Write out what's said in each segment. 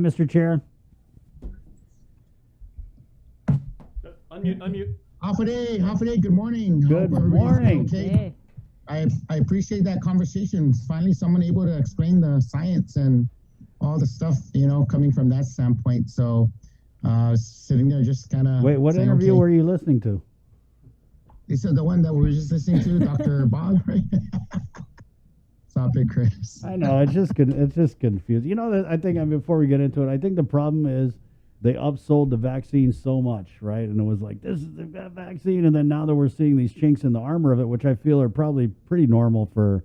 Mr. Chair. Unmute. Hafa, good morning. Good morning. Okay. I appreciate that conversation. Finally, someone able to explain the science and all the stuff, coming from that standpoint. So, sitting there just kind of. Wait, what interview were you listening to? They said the one that we were just listening to, Dr. Bob, right? Stop it, Chris. I know, it's just confused. I think before we get into it, I think the problem is they upsold the vaccine so much, right? And it was like, they've got a vaccine, and then now that we're seeing these chinks in the armor of it, which I feel are probably pretty normal for,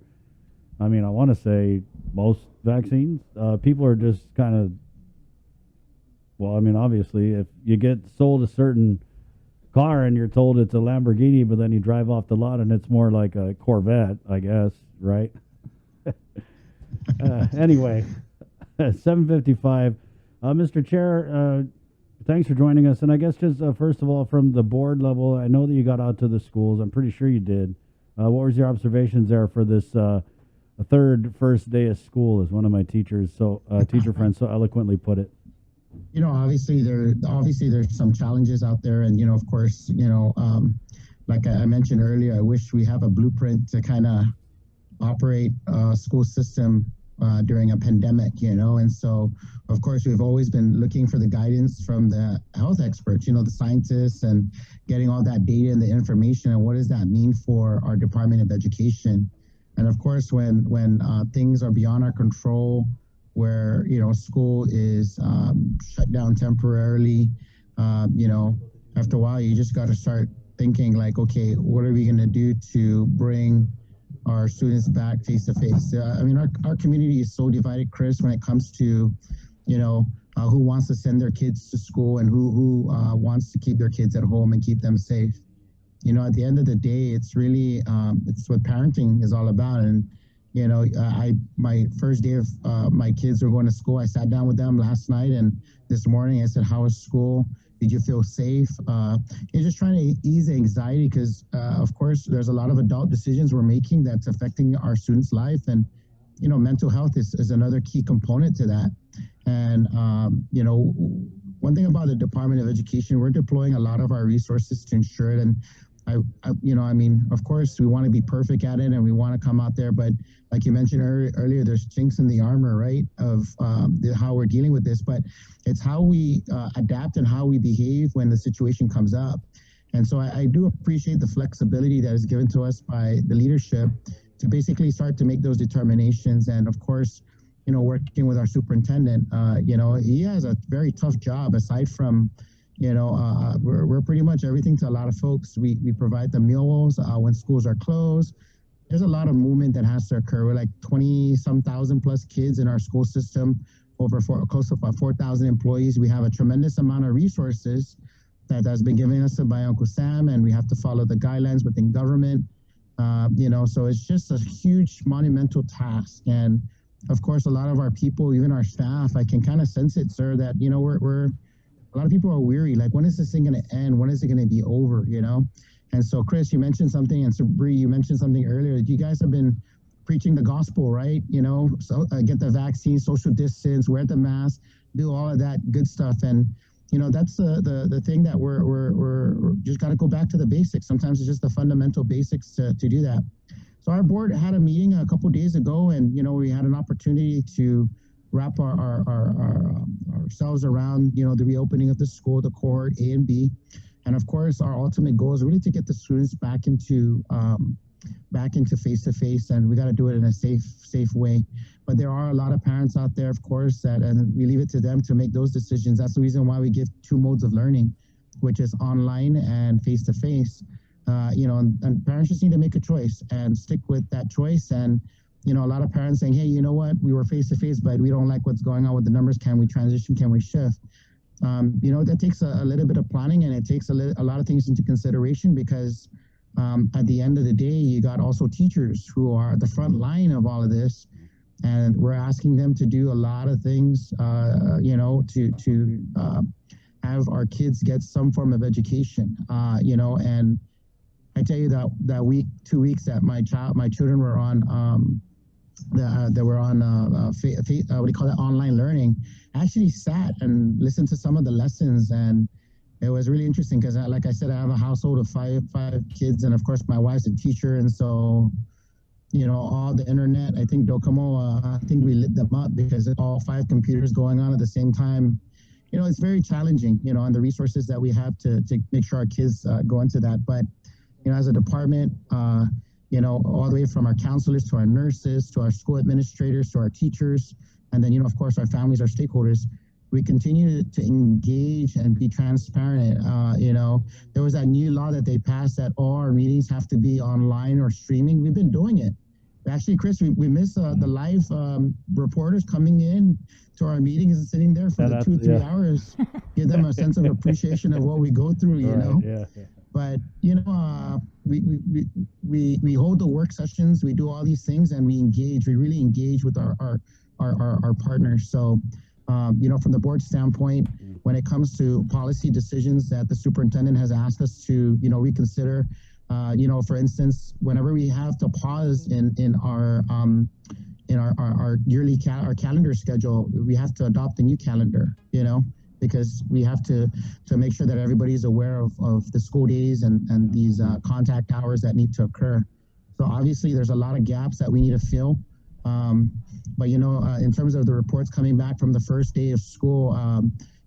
I want to say most vaccines. People are just kind of, obviously, if you get sold a certain car and you're told it's a Lamborghini, but then you drive off the lot and it's more like a Corvette, I guess, right? Anyway, 7:55. Mr. Chair, thanks for joining us. And I guess just first of all, from the board level, I know that you got out to the schools. I'm pretty sure you did. What was your observations there for this first day of school, as one of my teacher friends so eloquently put it? Obviously there's some challenges out there, and of course, like I mentioned earlier, I wish we have a blueprint to kind of operate a school system during a pandemic, and so of course we've always been looking for the guidance from the health experts, the scientists, and getting all that data and the information, and what does that mean for our Department of Education. And of course, when things are beyond our control, where school is shut down temporarily, after a while you just got to start thinking like, okay, what are we going to do to bring our students back face to face? Our community is so divided, Chris, when it comes to who wants to send their kids to school and who wants to keep their kids at home and keep them safe. At the end of the day, it's really it's what parenting is all about. And my first day of my kids were going to school, I sat down with them last night, and this morning I said, how was school? Did you feel safe? You're just trying to ease the anxiety because, of course, there's a lot of adult decisions we're making that's affecting our students' life. And, mental health is another key component to that. And, one thing about the Department of Education, we're deploying a lot of our resources to ensure it. And of course, we want to be perfect at it and we want to come out there. But like you mentioned earlier, there's chinks in the armor, right, of how we're dealing with this. But it's how we adapt and how we behave when the situation comes up. And so I do appreciate the flexibility that is given to us by the leadership to basically start to make those determinations. And of course, working with our superintendent, he has a very tough job aside from we're pretty much everything to a lot of folks. We provide the meals when schools are closed. There's a lot of movement that has to occur. We're like 20-some thousand plus kids in our school system, close to about 4,000 employees. We have a tremendous amount of resources that has been given us by Uncle Sam, and we have to follow the guidelines within government. So it's just a huge monumental task. And of course, a lot of our people, even our staff, I can kind of sense it, sir, that, a lot of people are weary. Like, when is this thing going to end? When is it going to be over, And so, Chris, you mentioned something, and Sabri, you mentioned something earlier. You guys have been preaching the gospel, right? So get the vaccine, social distance, wear the mask, do all of that good stuff. And, that's the thing that we're just got to go back to the basics. Sometimes it's just the fundamental basics to do that. So our board had a meeting a couple of days ago, and, we had an opportunity to wrap ourselves around, the reopening of the school, the cohort A and B. And of course, our ultimate goal is really to get the students back into face-to-face, and we got to do it in a safe way. But there are a lot of parents out there, of course, and we leave it to them to make those decisions. That's the reason why we give two modes of learning, which is online and face-to-face. And parents just need to make a choice and stick with that choice. And a lot of parents saying, hey, you know what, we were face-to-face, but we don't like what's going on with the numbers. Can we transition? Can we shift? That takes a little bit of planning, and it takes a lot of things into consideration because at the end of the day, you got also teachers who are the front line of all of this. And we're asking them to do a lot of things, to have our kids get some form of education, and I tell you that week, 2 weeks that my children were on, what do you call that, online learning. actually sat and listened to some of the lessons, and it was really interesting because, like I said, I have a household of five kids, and of course, my wife's a teacher, and so all the internet. I think Docomo, I think we lit them up because all five computers going on at the same time. It's very challenging, and the resources that we have to make sure our kids go into that. But, as a department, all the way from our counselors to our nurses, to our school administrators, to our teachers, and then, of course, our families, our stakeholders, we continue to engage and be transparent. There was that new law that they passed that all our meetings have to be online or streaming. We've been doing it. Actually, Chris, we miss the live reporters coming in to our meetings and sitting there for the 2-3 hours, give them a sense of appreciation of what we go through, Yeah. But, we hold the work sessions, we do all these things, and we really engage with our partners. So, from the board standpoint, when it comes to policy decisions that the superintendent has asked us to, reconsider, for instance, whenever we have to pause in our yearly our calendar schedule, we have to adopt a new calendar, because we have to make sure that everybody's aware of the school days and these contact hours that need to occur. So obviously there's a lot of gaps that we need to fill. But, in terms of the reports coming back from the first day of school,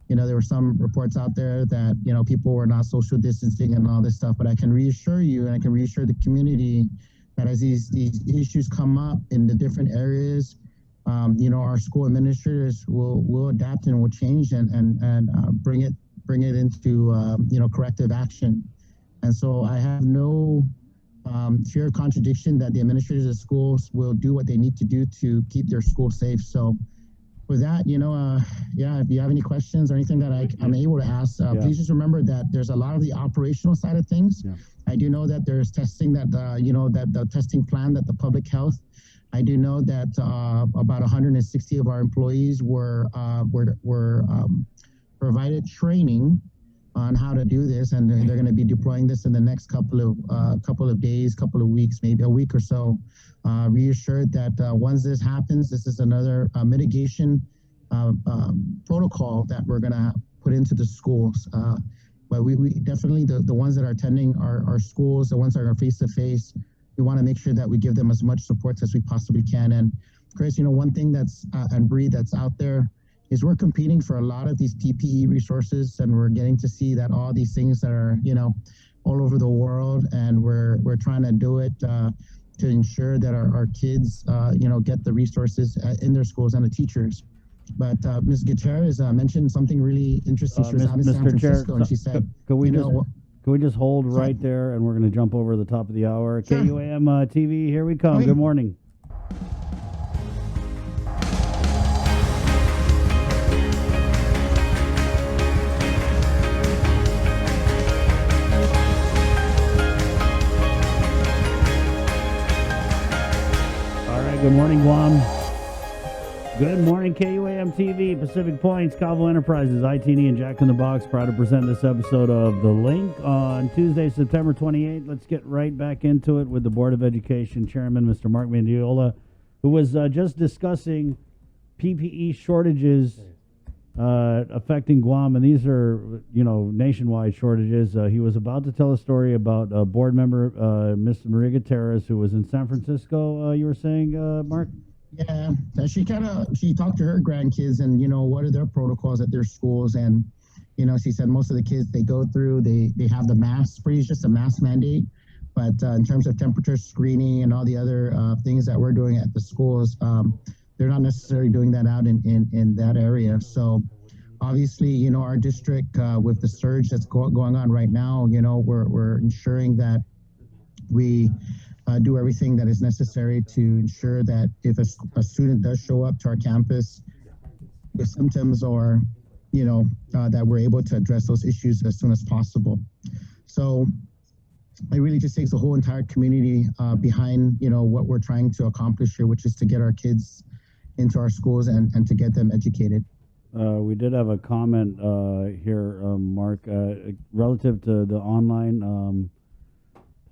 there were some reports out there that, people were not social distancing and all this stuff. But I can reassure you, and I can reassure the community that as these issues come up in the different areas, our school administrators will adapt and will change and bring it into, corrective action. And so I have no fear of contradiction that the administrators of schools will do what they need to do to keep their school safe. So with that, if you have any questions or anything that I'm able to ask, please just remember that there's a lot of the operational side of things. Yeah. I do know that there's testing that, that the testing plan that the public health. I do know that about 160 of our employees were provided training on how to do this, and they're going to be deploying this in the next couple of days, couple of weeks, maybe a week or so. Reassured that once this happens, this is another mitigation protocol that we're going to put into the schools. But we definitely, the ones that are attending our schools, the ones that are face-to-face, we want to make sure that we give them as much support as we possibly can. And Chris, one thing that's, and Bree, that's out there, is we're competing for a lot of these PPE resources, and we're getting to see that all these things that are, all over the world, and we're trying to do it to ensure that our kids, get the resources in their schools and the teachers. But Ms. Gutierrez mentioned something really interesting. She was out in San Francisco, and she said, Can we just hold right there, and we're going to jump over the top of the hour. Sure. KUAM TV, here we come. Good morning. Good morning, Guam. Good morning, KUAM TV, Pacific Points, Calvo Enterprises, ITD, and Jack in the Box. Proud to present this episode of The Link on Tuesday, September 28th. Let's get right back into it with the Board of Education Chairman, Mr. Mark Mendiola, who was just discussing PPE shortages affecting Guam, and these are, nationwide shortages. He was about to tell a story about a board member, Ms. Maria Gutierrez, who was in San Francisco, you were saying, Mark? Yeah, she talked to her grandkids and, what are their protocols at their schools. And, she said most of the kids they go through, they have the masks, pretty just a mask mandate. But in terms of temperature screening and all the other things that we're doing at the schools, they're not necessarily doing that out in that area. So obviously, our district with the surge that's going on right now, we're ensuring that we do everything that is necessary to ensure that if a student does show up to our campus with symptoms or, that we're able to address those issues as soon as possible. So it really just takes the whole entire community behind, what we're trying to accomplish here, which is to get our kids into our schools and to get them educated. We did have a comment here, Mark, relative to the online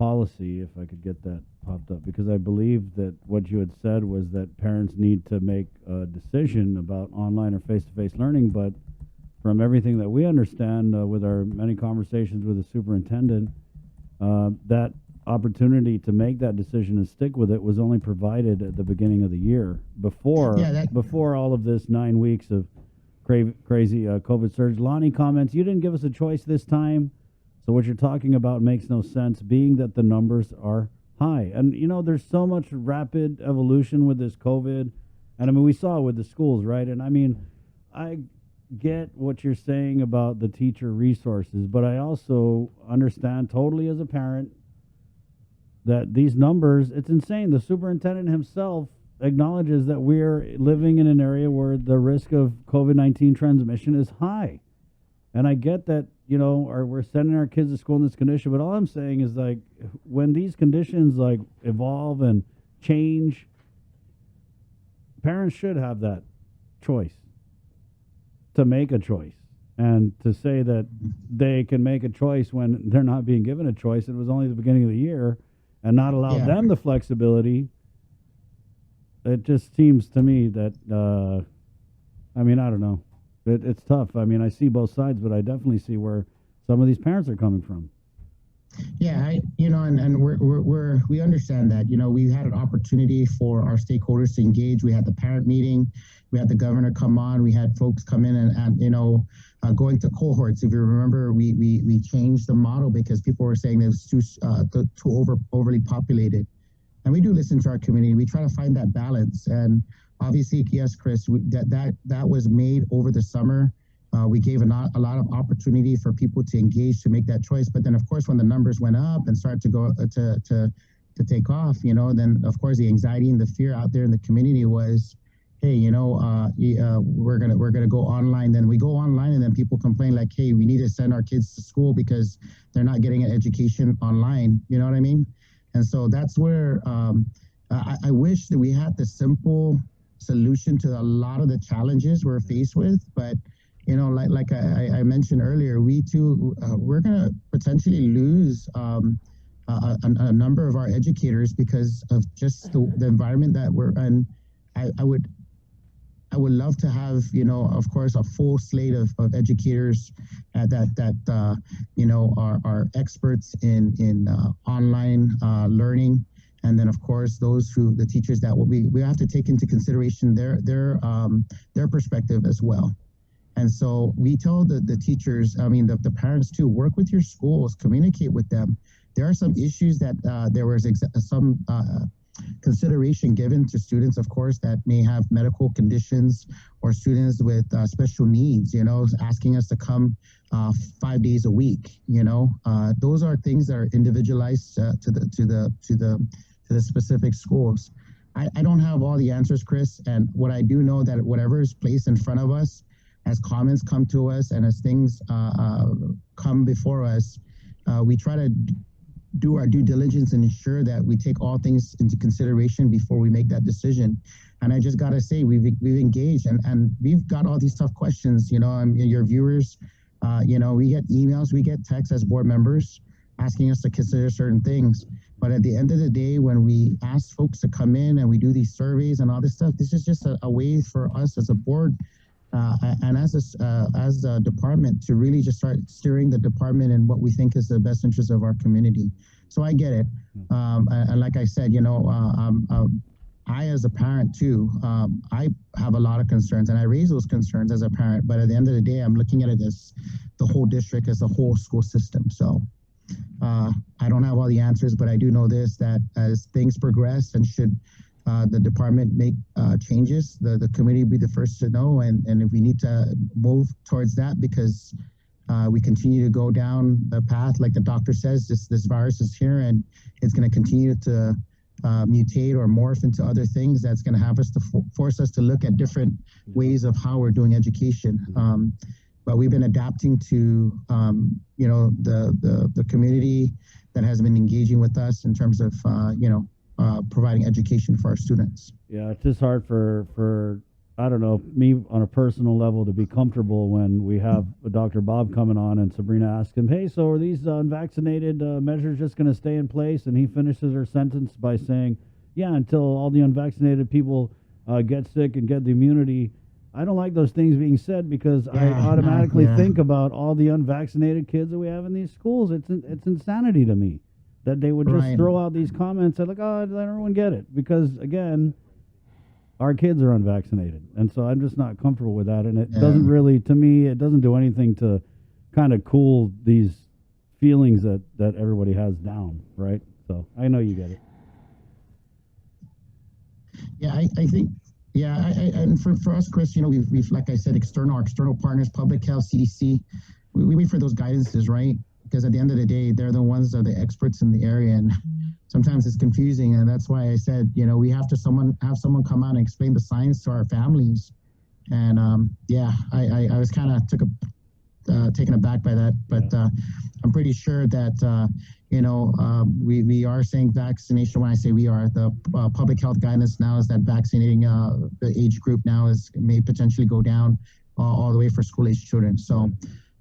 policy, if I could get that popped up, because I believe that what you had said was that parents need to make a decision about online or face-to-face learning. But from everything that we understand, with our many conversations with the superintendent, that opportunity to make that decision and stick with it was only provided at the beginning of the year, before Yeah, that before all of this 9 weeks of crazy COVID surge. Lonnie comments, "You didn't give us a choice this time." So what you're talking about makes no sense, being that the numbers are high. And there's so much rapid evolution with this COVID. And I mean, we saw it with the schools, right? And I mean, I get what you're saying about the teacher resources, but I also understand totally as a parent that these numbers, it's insane. The superintendent himself acknowledges that we're living in an area where the risk of COVID-19 transmission is high. And I get that, or we're sending our kids to school in this condition, but all I'm saying is, like, when these conditions like evolve and change, parents should have that choice to make a choice. And to say that they can make a choice when they're not being given a choice, it was only the beginning of the year, and not allow yeah. them the flexibility, it just seems to me that, I mean, I don't know. It's tough. I mean, I see both sides, but I definitely see where some of these parents are coming from. Yeah, and we understand that. We had an opportunity for our stakeholders to engage. We had the parent meeting, we had the governor come on, we had folks come in and going to cohorts. If you remember, we changed the model because people were saying it was too overly populated. And we do listen to our community. We try to find that balance. And obviously, yes, Chris, that was made over the summer. We gave a lot of opportunity for people to engage, to make that choice. But then, of course, when the numbers went up and started to go to take off, then of course the anxiety and the fear out there in the community was, hey, we're gonna go online. Then we go online, and then people complain like, hey, we need to send our kids to school because they're not getting an education online. You know what I mean? And so that's where I wish that we had the simple solution to a lot of the challenges we're faced with. But like I mentioned earlier, we're going to potentially lose a number of our educators because of just the environment that we're in. I would love to have, of course, a full slate of educators that are experts in online learning. And then, of course, the teachers that we have to take into consideration their perspective as well. And so we tell the teachers, the parents too, work with your schools, communicate with them. There are some issues that there was some consideration given to students, of course, that may have medical conditions, or students with special needs, asking us to come 5 days a week. Those are things that are individualized to the specific schools. I don't have all the answers, Chris. And what I do know that whatever is placed in front of us, as comments come to us and as things come before us, we try to do our due diligence and ensure that we take all things into consideration before we make that decision. And I just got to say, we've engaged and we've got all these tough questions, and your viewers, we get emails, we get texts as board members asking us to consider certain things. But at the end of the day, when we ask folks to come in and we do these surveys and all this stuff, this is just a way for us as a board and as a department to really just start steering the department in what we think is the best interest of our community. So I get it. And like I said, I, as a parent too, I have a lot of concerns, and I raise those concerns as a parent. But at the end of the day, I'm looking at it as the whole district, as the whole school system. So I don't have all the answers, but I do know this, that as things progress and should the department make changes, the committee will be the first to know. And if we need to move towards that, because we continue to go down the path, like the doctor says, this virus is here and it's going to continue to mutate or morph into other things. That's going to have us to force us to look at different ways of how we're doing education. But we've been adapting to, the community that has been engaging with us in terms of, providing education for our students. Yeah, it's just hard for I don't know, me on a personal level to be comfortable when we have Dr. Bob coming on and Sabrina asks him, hey, so are these unvaccinated measures just going to stay in place? And he finishes her sentence by saying, yeah, until all the unvaccinated people get sick and get the immunity. I don't like those things being said because I Yeah, no, automatically yeah, think about all the unvaccinated kids that we have in these schools. It's insanity to me that they would just right, throw out these comments and like, oh, let everyone get it. Because again, our kids are unvaccinated, and so I'm just not comfortable with that. And it yeah. doesn't really, to me, it doesn't do anything to kind of cool these feelings that everybody has down, right? So I know you get it. Yeah, I think, yeah, and for us, Chris, we've, like I said, our external partners, public health, CDC, we wait for those guidances, right? Because at the end of the day, they're the ones that are the experts in the area, and sometimes it's confusing, and that's why I said, we have to have someone come out and explain the science to our families. And yeah, I was kind of taken aback by that, but I'm pretty sure that we are saying vaccination. When I say we are, the public health guidance now is that vaccinating the age group now may potentially go down all the way for school age children. So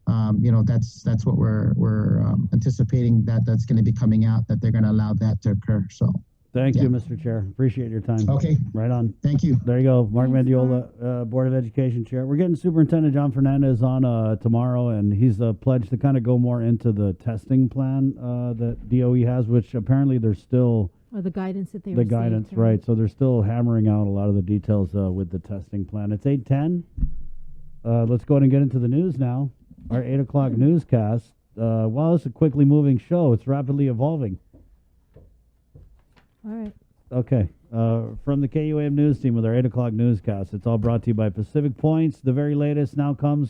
that's what we're anticipating that's going to be coming out, that they're going to allow that to occur. So Thank yeah. you, Mr. Chair. Appreciate your time. Okay. Right on. Thank you. There you go. Mark Thanks, Mendiola, Board of Education Chair. We're getting Superintendent John Fernandez on tomorrow, and he's pledged to kind of go more into the testing plan that DOE has, which apparently there's still Or the guidance that they the received, guidance, right? So they're still hammering out a lot of the details with the testing plan. It's 8:10. Let's go ahead and get into the news now. Our 8 o'clock newscast. Well, it's a quickly moving show. It's rapidly evolving. All right. Okay. From the KUAM news team with our 8 o'clock newscast. It's all brought to you by Pacific Points. The very latest now comes